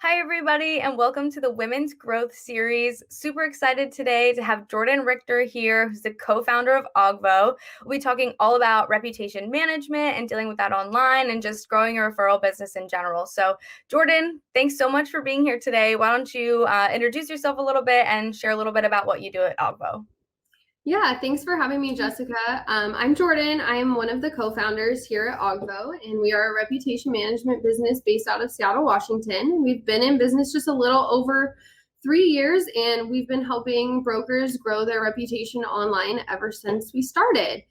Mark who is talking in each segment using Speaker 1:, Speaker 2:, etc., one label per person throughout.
Speaker 1: Hi, everybody, and welcome to the Women's Growth Series. Super excited today to have Jordan Richter here, who's the co-founder of Ogvo. We'll be talking all about reputation management and dealing with that online and just growing your referral business in general. So, Jordan, thanks so much for being here today. Why don't you introduce yourself a little bit and share a little bit about what you do at Ogvo?
Speaker 2: Yeah, thanks for having me, Jessica. I'm Jordan. I am one of the co-founders here at Ogvo, and we are a reputation management business based out of Seattle, Washington. We've been in business just a little over 3 years, and we've been helping brokers grow their reputation online ever since we started.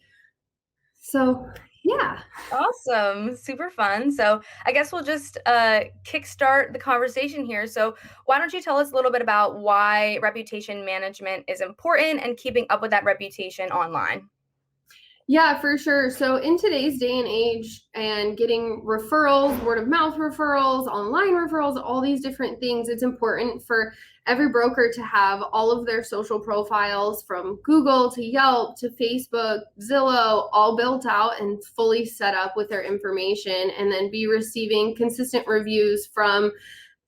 Speaker 2: So, yeah.
Speaker 1: Awesome. Super fun. So I guess we'll just kickstart the conversation here. So why don't you tell us a little bit about why reputation management is important and keeping up with that reputation online?
Speaker 2: Yeah, for sure. So in today's day and age, and getting referrals, word of mouth referrals, online referrals, all these different things, it's important for every broker to have all of their social profiles from Google to Yelp to Facebook, Zillow, all built out and fully set up with their information, and then be receiving consistent reviews from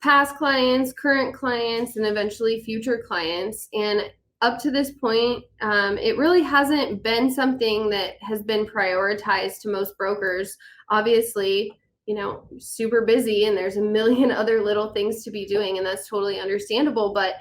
Speaker 2: past clients, current clients, and eventually future clients. And up to this point, it really hasn't been something that has been prioritized to most brokers. Obviously, super busy and there's a million other little things to be doing, and that's totally understandable. But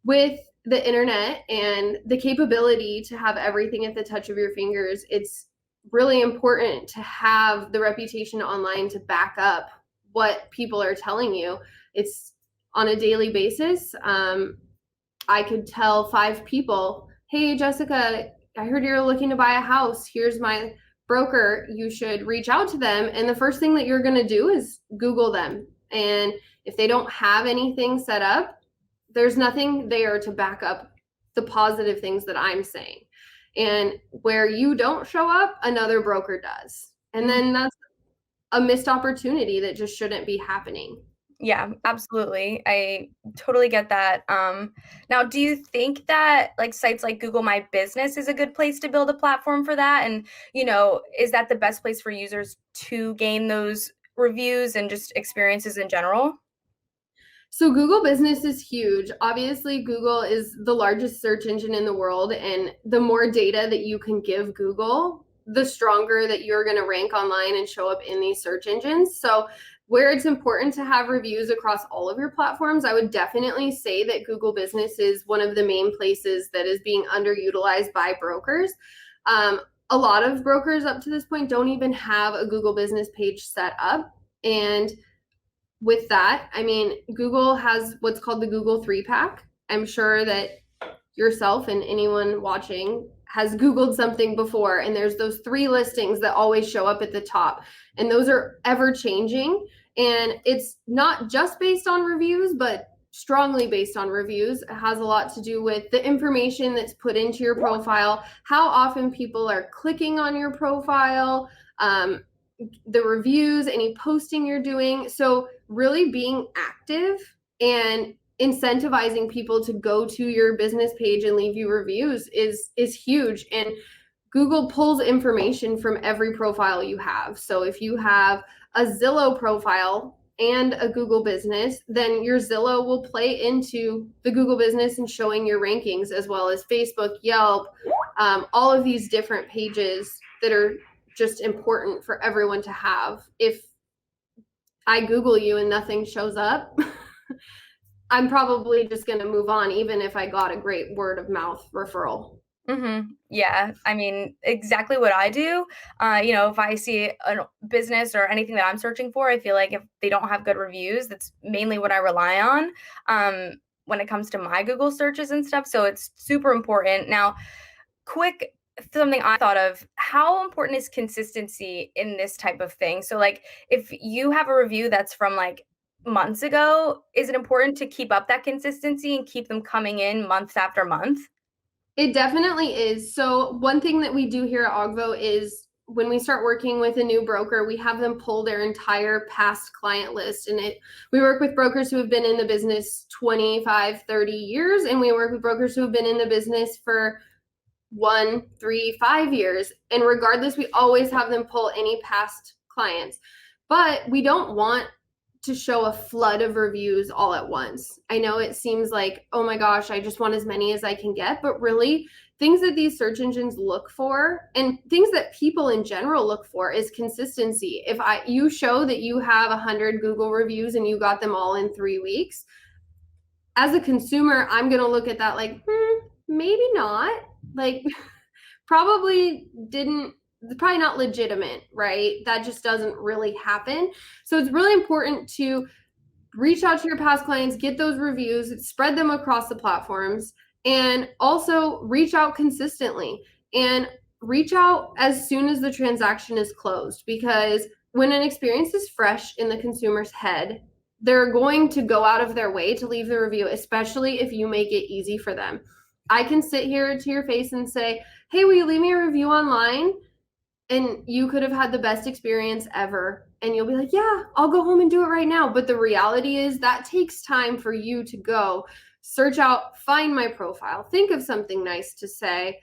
Speaker 2: with the internet and the capability to have everything at the touch of your fingers, it's really important to have the reputation online to back up what people are telling you. It's on a daily basis. I could tell 5 people, hey, Jessica, I heard you're looking to buy a house. Here's my broker. You should reach out to them. And the first thing that you're going to do is Google them. And if they don't have anything set up, there's nothing there to back up the positive things that I'm saying. And where you don't show up, another broker does. And then that's a missed opportunity that just shouldn't be happening.
Speaker 1: Yeah, absolutely. I totally get that. Now, do you think that like sites like Google My Business is a good place to build a platform for that? And, is that the best place for users to gain those reviews and just experiences in general?
Speaker 2: So Google Business is huge. Obviously, Google is the largest search engine in the world, and the more data that you can give Google, the stronger that you're going to rank online and show up in these search engines. So where it's important to have reviews across all of your platforms, I would definitely say that Google Business is one of the main places that is being underutilized by brokers. A lot of brokers up to this point don't even have a Google Business page set up. And with that, I mean, Google has what's called the Google 3-pack. I'm sure that yourself and anyone watching has Googled something before, and there's those 3 listings that always show up at the top. And those are ever changing. And it's not just based on reviews, but strongly based on reviews. It has a lot to do with the information that's put into your profile, how often people are clicking on your profile, the reviews, any posting you're doing. So really being active and incentivizing people to go to your business page and leave you reviews is huge. And Google pulls information from every profile you have. So if you have a Zillow profile and a Google business, then your Zillow will play into the Google business and showing your rankings, as well as Facebook, Yelp, all of these different pages that are just important for everyone to have. If I Google you and nothing shows up, I'm probably just going to move on, even if I got a great word of mouth referral.
Speaker 1: Yeah, I mean, exactly what I do. If I see a business or anything that I'm searching for, I feel like if they don't have good reviews, that's mainly what I rely on when it comes to my Google searches and stuff. So it's super important. Now, quick something I thought of, how important is consistency in this type of thing? So like if you have a review that's from like months ago, is it important to keep up that consistency and keep them coming in month after month?
Speaker 2: It definitely is. So one thing that we do here at Ogvo is when we start working with a new broker, we have them pull their entire past client list. And we work with brokers who have been in the business 25, 30 years, and we work with brokers who have been in the business for 1, 3, 5 years. And regardless, we always have them pull any past clients. But we don't want to show a flood of reviews all at once. I know it seems like, oh my gosh, I just want as many as I can get, but really, things that these search engines look for and things that people in general look for is consistency. If you show that you have 100 Google reviews and you got them all in 3 weeks, as a consumer, I'm going to look at that like, maybe not. Like, probably not legitimate, right? That just doesn't really happen. So it's really important to reach out to your past clients, get those reviews, spread them across the platforms, and also reach out consistently and reach out as soon as the transaction is closed, because when an experience is fresh in the consumer's head, they're going to go out of their way to leave the review, especially if you make it easy for them. I can sit here to your face and say, hey, will you leave me a review online? And you could have had the best experience ever. And you'll be like, yeah, I'll go home and do it right now. But the reality is that takes time for you to go search out, find my profile, think of something nice to say,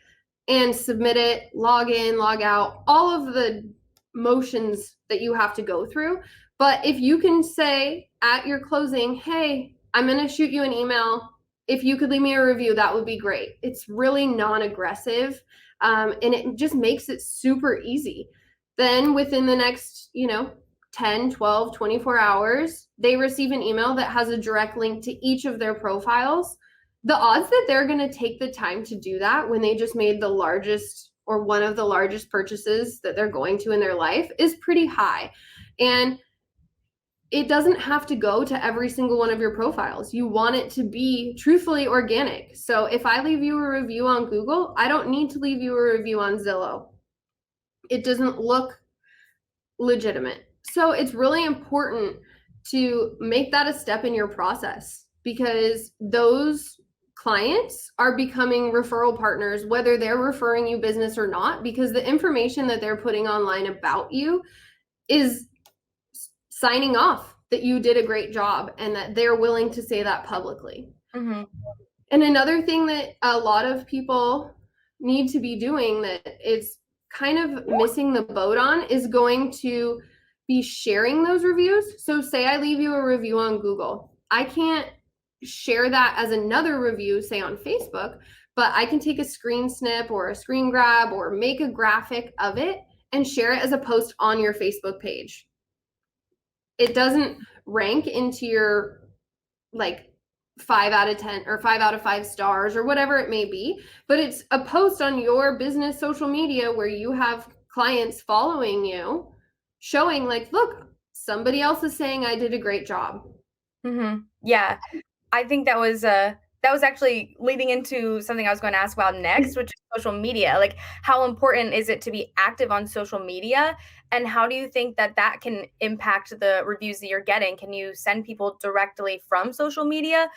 Speaker 2: and submit it, log in, log out, all of the motions that you have to go through. But if you can say at your closing, hey, I'm going to shoot you an email. If you could leave me a review, that would be great. It's really non-aggressive. And it just makes it super easy. Then within the next, 10, 12, 24 hours, they receive an email that has a direct link to each of their profiles. The odds that they're going to take the time to do that when they just made the largest or one of the largest purchases that they're going to in their life is pretty high. And it doesn't have to go to every single one of your profiles. You want it to be truthfully organic. So if I leave you a review on Google, I don't need to leave you a review on Zillow. It doesn't look legitimate. So it's really important to make that a step in your process, because those clients are becoming referral partners, whether they're referring you business or not, because the information that they're putting online about you is signing off that you did a great job and that they're willing to say that publicly.
Speaker 1: Mm-hmm.
Speaker 2: And another thing that a lot of people need to be doing that is kind of missing the boat on is going to be sharing those reviews. So say I leave you a review on Google. I can't share that as another review, say on Facebook, but I can take a screen snip or a screen grab or make a graphic of it and share it as a post on your Facebook page. It doesn't rank into your like 5 out of 10 or 5 out of 5 stars or whatever it may be, but it's a post on your business social media where you have clients following you, showing like, look, somebody else is saying I did a great job.
Speaker 1: Mm-hmm. Yeah, I think that was actually leading into something I was going to ask about next, which is social media. Like, how important is it to be active on social media, and how do you think that that can impact the reviews that you're getting? Can you send people directly from social media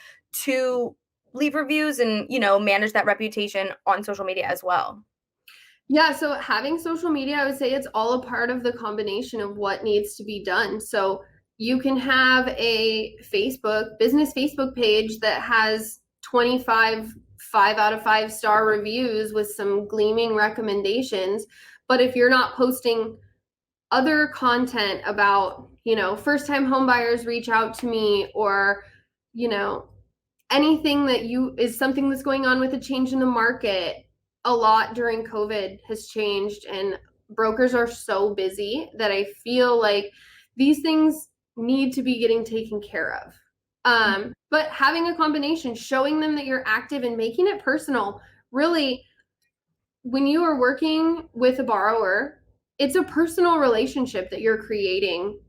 Speaker 1: to leave reviews and, manage that reputation on social media as well?
Speaker 2: Yeah, so having social media, I would say it's all a part of the combination of what needs to be done. So you can have a business Facebook page that has 25 5 out of 5 star reviews with some gleaming recommendations. But if you're not posting other content about, first time home buyers reach out to me, or, anything that is something that's going on with a change in the market. A lot during COVID has changed, and brokers are so busy that I feel like these things need to be getting taken care of. But having a combination, showing them that you're active and making it personal. Really, when you are working with a borrower, it's a personal relationship that you're creating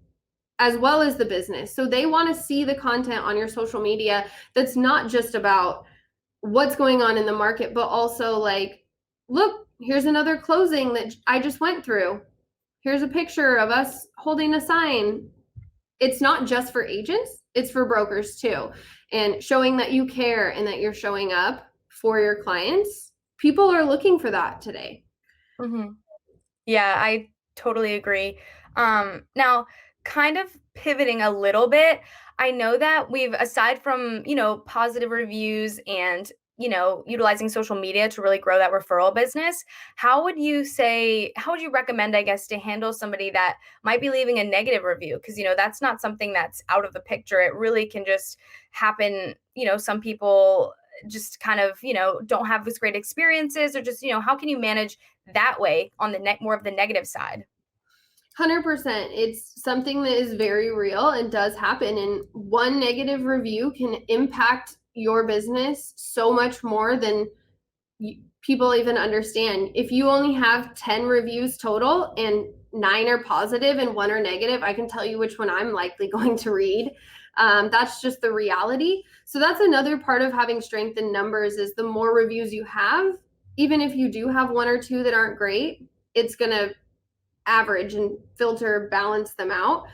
Speaker 2: as well as the business. So they want to see the content on your social media that's not just about what's going on in the market, but also like, look, here's another closing that I just went through. Here's a picture of us holding a sign. It's not just for agents, it's for brokers too. And showing that you care and that you're showing up for your clients. People are looking for that today.
Speaker 1: Mm-hmm. Yeah, I totally agree. Now, kind of pivoting a little bit, I know that aside from, positive reviews and utilizing social media to really grow that referral business, how would you recommend, I guess, to handle somebody that might be leaving a negative review? Because, that's not something that's out of the picture. It really can just happen. Some people just kind of, don't have this great experiences, or just, how can you manage that way on the more of the negative side?
Speaker 2: 100%. It's something that is very real and does happen. And one negative review can impact your business so much more than people even understand. If you only have 10 reviews total and 9 are positive and 1 are negative, I can tell you which one I'm likely going to read. That's just the reality. So that's another part of having strength in numbers, is the more reviews you have, even if you do have 1 or 2 that aren't great, it's going to average and filter, balance them out.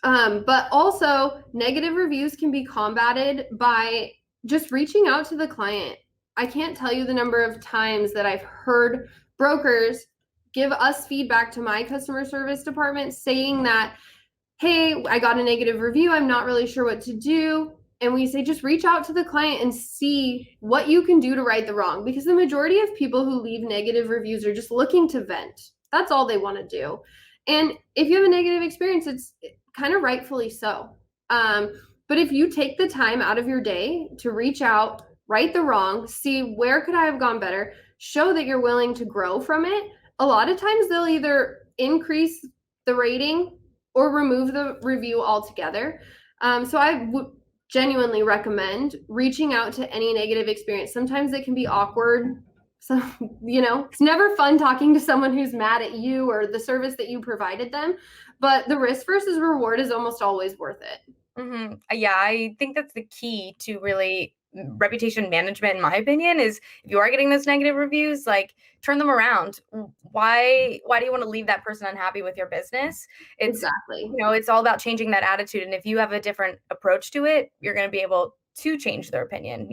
Speaker 2: But also, negative reviews can be combated by just reaching out to the client. I can't tell you the number of times that I've heard brokers give us feedback to my customer service department saying that, hey, I got a negative review. I'm not really sure what to do. And we say, just reach out to the client and see what you can do to right the wrong. Because the majority of people who leave negative reviews are just looking to vent. That's all they want to do. And if you have a negative experience, it's kind of rightfully so. But if you take the time out of your day to reach out, right the wrong, see where could I have gone better, show that you're willing to grow from it, a lot of times they'll either increase the rating or remove the review altogether. So I would genuinely recommend reaching out to any negative experience. Sometimes it can be awkward. So, it's never fun talking to someone who's mad at you or the service that you provided them, but the risk versus reward is almost always worth it.
Speaker 1: Yeah, I think that's the key to really reputation management, in my opinion, is if you are getting those negative reviews, like, turn them around. Why do you want to leave that person unhappy with your business? It's
Speaker 2: Exactly.
Speaker 1: it's all about changing that attitude. And if you have a different approach to it, you're going to be able to change their opinion.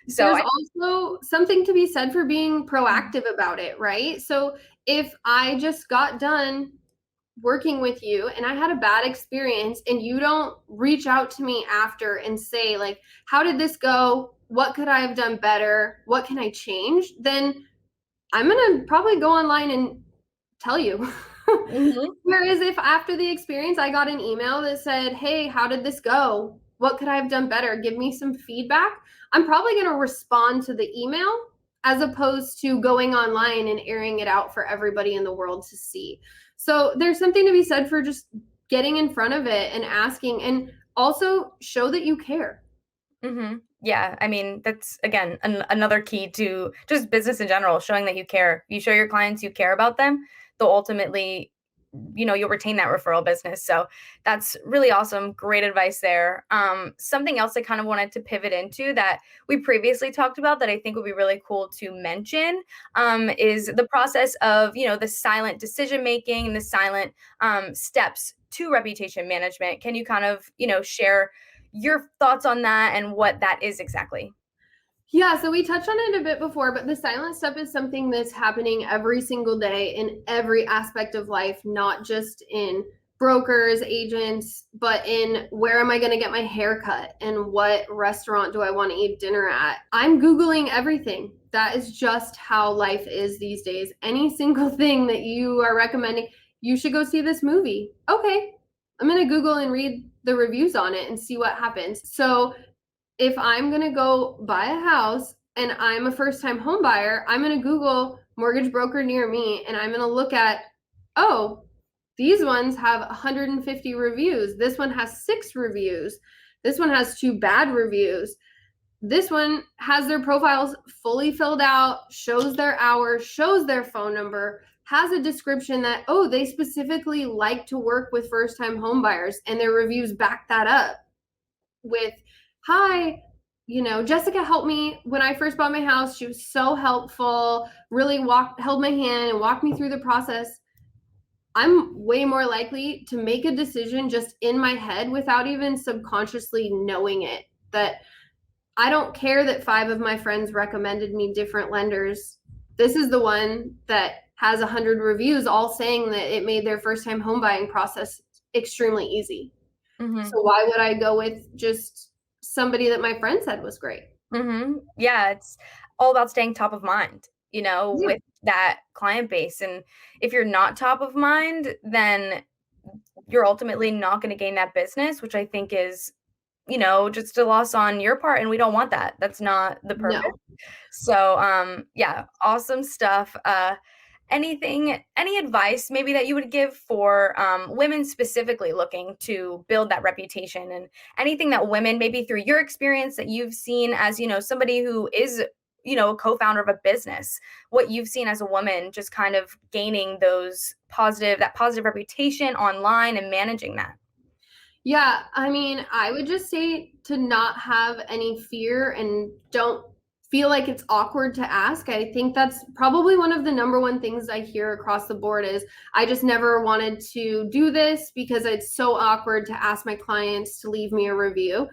Speaker 1: So
Speaker 2: There's
Speaker 1: I
Speaker 2: also something to be said for being proactive about it, right? So if I just got done working with you and I had a bad experience and you don't reach out to me after and say, like, how did this go? What could I have done better? What can I change? Then I'm going to probably go online and tell you.
Speaker 1: Mhm.
Speaker 2: Whereas if after the experience I got an email that said, hey, how did this go? What could I have done better? Give me some feedback. I'm probably going to respond to the email as opposed to going online and airing it out for everybody in the world to see. So there's something to be said for just getting in front of it and asking, and also show that you care.
Speaker 1: Yeah, I mean, that's again another key to just business in general, showing that you care. You show your clients you care about them, they'll ultimately, you'll retain that referral business. So that's really awesome. Great advice there. Something else I kind of wanted to pivot into that we previously talked about that I think would be really cool to mention, is the process of, the silent decision making and the silent steps to reputation management. Can you kind of, share your thoughts on that and what that is exactly?
Speaker 2: Yeah, so we touched on it a bit before, but the silent step is something that's happening every single day in every aspect of life, not just in brokers, agents, but in where am I going to get my hair cut and what restaurant do I want to eat dinner at. I'm Googling everything. That is just how life is these days. Any single thing that you are recommending, you should go see this movie. Okay, I'm going to Google and read the reviews on it and see what happens. So if I'm going to go buy a house and I'm a first time home buyer, I'm going to Google mortgage broker near me and I'm going to look at, oh, these ones have 150 reviews. This one has 6 reviews. This one has 2 bad reviews. This one has their profiles fully filled out, shows their hours, shows their phone number, has a description that, oh, they specifically like to work with first time home buyers, and their reviews back that up with, hi, Jessica helped me when I first bought my house. She was so helpful, really held my hand and walked me through the process. I'm way more likely to make a decision just in my head without even subconsciously knowing it, that I don't care that 5 of my friends recommended me different lenders. This is the one that has 100 reviews all saying that it made their first time home buying process extremely easy.
Speaker 1: hmm
Speaker 2: So why would I go with just somebody that my friend said was great?
Speaker 1: Yeah, it's all about staying top of mind,
Speaker 2: Yeah.
Speaker 1: with that client base. And if you're not top of mind, then you're ultimately not going to gain that business, which I think is, just a loss on your part. And we don't want that. That's not the purpose.
Speaker 2: No.
Speaker 1: So, yeah, awesome stuff. Any advice maybe that you would give for women specifically looking to build that reputation, and anything that women, maybe through your experience that you've seen as, somebody who is, a co-founder of a business, what you've seen as a woman, just kind of gaining that positive reputation online and managing that.
Speaker 2: Yeah, I mean, I would just say to not have any fear and don't feel like it's awkward to ask. I think that's probably one of the number one things I hear across the board is I just never wanted to do this because it's so awkward to ask my clients to leave me a review.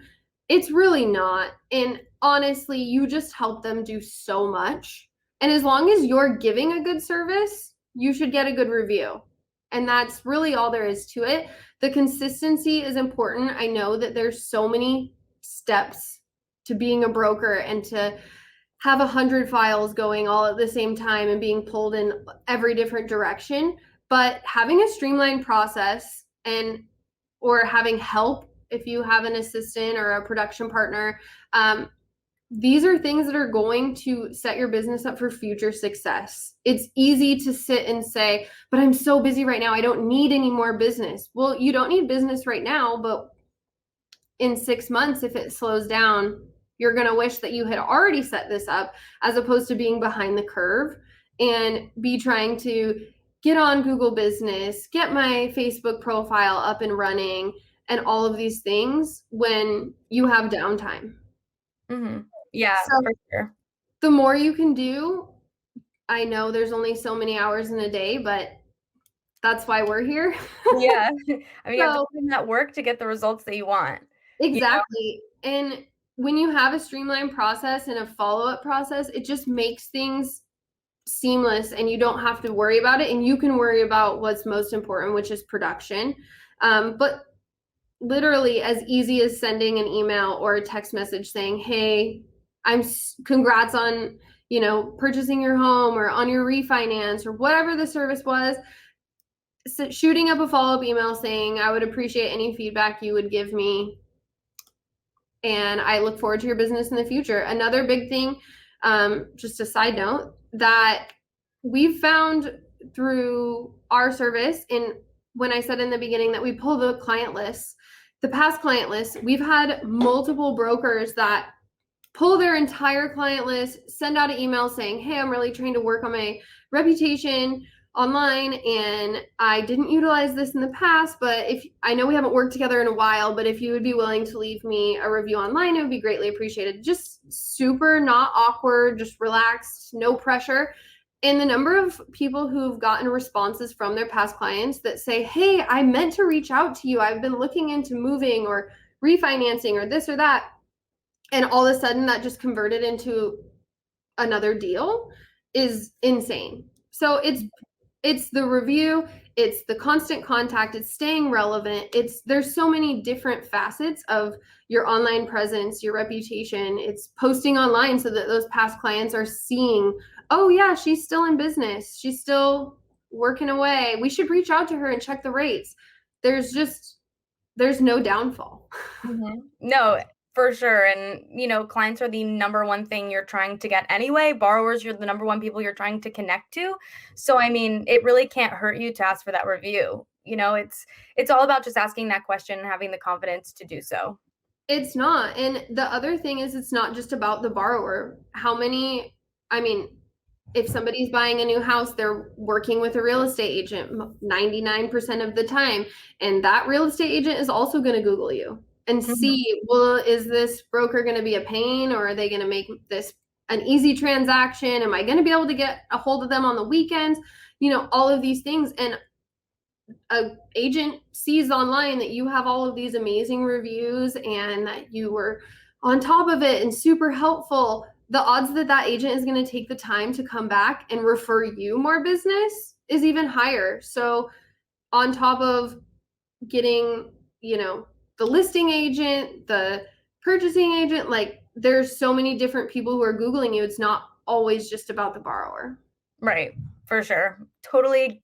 Speaker 2: It's really not. And honestly, you just help them do so much. And as long as you're giving a good service, you should get a good review. And that's really all there is to it. The consistency is important. I know that there's so many steps to being a broker and to have 100 files going all at the same time and being pulled in every different direction. But having a streamlined process and or having help if you have an assistant or a production partner, these are things that are going to set your business up for future success. It's easy to sit and say, but I'm so busy right now. I don't need any more business. Well, you don't need business right now, but in 6 months, if it slows down, you're going to wish that you had already set this up as opposed to being behind the curve and be trying to get on Google Business, get my Facebook profile up and running, and all of these things when you have downtime.
Speaker 1: Yeah,
Speaker 2: So
Speaker 1: for sure.
Speaker 2: the more you can do, I know there's only so many hours in a day, but that's why we're here.
Speaker 1: Yeah. I mean, you have to
Speaker 2: So
Speaker 1: put in that work to get the results that you want. You
Speaker 2: exactly. And when you have a streamlined process and a follow-up process, it just makes things seamless and you don't have to worry about it. And you can worry about what's most important, which is production. But literally as easy as sending an email or a text message saying, hey, congrats on, purchasing your home or on your refinance or whatever the service was. So shooting up a follow-up email saying, I would appreciate any feedback you would give me and I look forward to your business in the future. Another big thing, just a side note, that we've found through our service, and when I said in the beginning that we pull the client lists, the past client lists, we've had multiple brokers that pull their entire client list, send out an email saying, hey, I'm really trying to work on my reputation online and I didn't utilize this in the past, but if I know we haven't worked together in a while, but if you would be willing to leave me a review online, it would be greatly appreciated. Just super not awkward, just relaxed, no pressure. And the number of people who've gotten responses from their past clients that say, hey, I meant to reach out to you. I've been looking into moving or refinancing or this or that. And all of a sudden that just converted into another deal is insane. So it's the review, it's the constant contact, it's staying relevant. There's so many different facets of your online presence, your reputation. It's posting online so that those past clients are seeing, oh yeah, she's still in business. She's still working away. We should reach out to her and check the rates. There's no downfall.
Speaker 1: No, for sure. And, clients are the number one thing you're trying to get anyway. Borrowers, you're the number one people you're trying to connect to. So, I mean, it really can't hurt you to ask for that review. It's all about just asking that question and having the confidence to do so.
Speaker 2: It's not. And the other thing is, it's not just about the borrower. I mean, if somebody's buying a new house, they're working with a real estate agent 99% of the time. And that real estate agent is also going to Google you and
Speaker 1: Mhm.
Speaker 2: see, well, is this broker going to be a pain or are they going to make this an easy transaction? Am I going to be able to get a hold of them on the weekends? All of these things. And a agent sees online that you have all of these amazing reviews and that you were on top of it and super helpful, the odds that that agent is going to take the time to come back and refer you more business is even higher. So on top of getting, the listing agent, the purchasing agent, like there's so many different people who are Googling you. It's not always just about the borrower.
Speaker 1: Right, for sure. Totally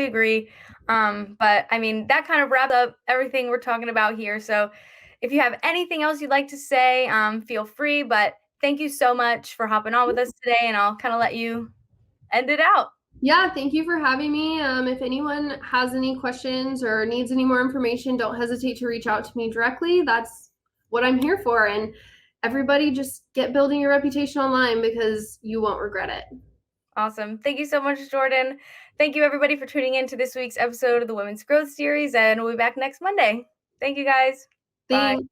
Speaker 1: agree. But I mean, that kind of wraps up everything we're talking about here. So if you have anything else you'd like to say, feel free. But thank you so much for hopping on with us today, and I'll kind of let you end it out.
Speaker 2: Yeah, thank you for having me. If anyone has any questions or needs any more information, don't hesitate to reach out to me directly. That's what I'm here for. And everybody just get building your reputation online because you won't regret it.
Speaker 1: Awesome. Thank you so much, Jordan. Thank you, everybody, for tuning in to this week's episode of the Women's Growth Series, and we'll be back next Monday. Thank you, guys. Bye.
Speaker 2: Thanks.